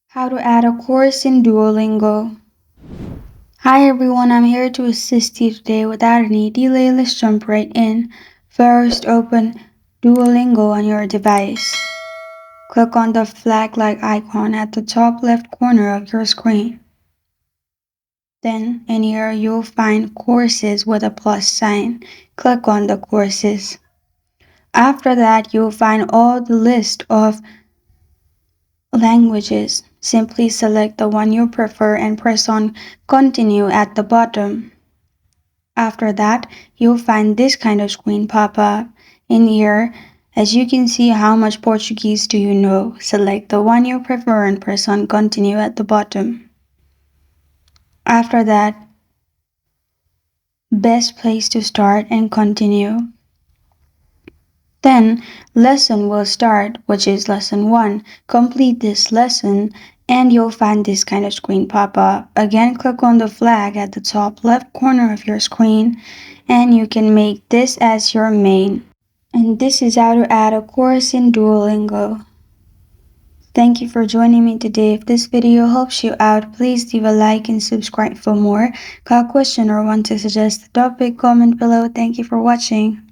How to add a course in Duolingo. Hi everyone, I'm here to assist you today. Without any delay, let's jump right in. First, open Duolingo on your device. Click on the flag-like icon at the top left corner of your screen. Then, in here, you'll find courses with a plus sign. Click on the courses. After that, you'll find all the list of languages. Simply select the one you prefer and press on Continue at the bottom. After that, you'll find this kind of screen pop up. In here, as you can see, how much Portuguese do you know? Select the one you prefer and press on Continue at the bottom. After that, best place to start and continue. Then, lesson will start, which is lesson 1. Complete this lesson and you'll find this kind of screen pop up. Again, click on the flag at the top left corner of your screen and you can make this as your main. And this is how to add a course in Duolingo. Thank you for joining me today. If this video helps you out, please leave a like and subscribe for more. Got a question or want to suggest a topic, comment below. Thank you for watching.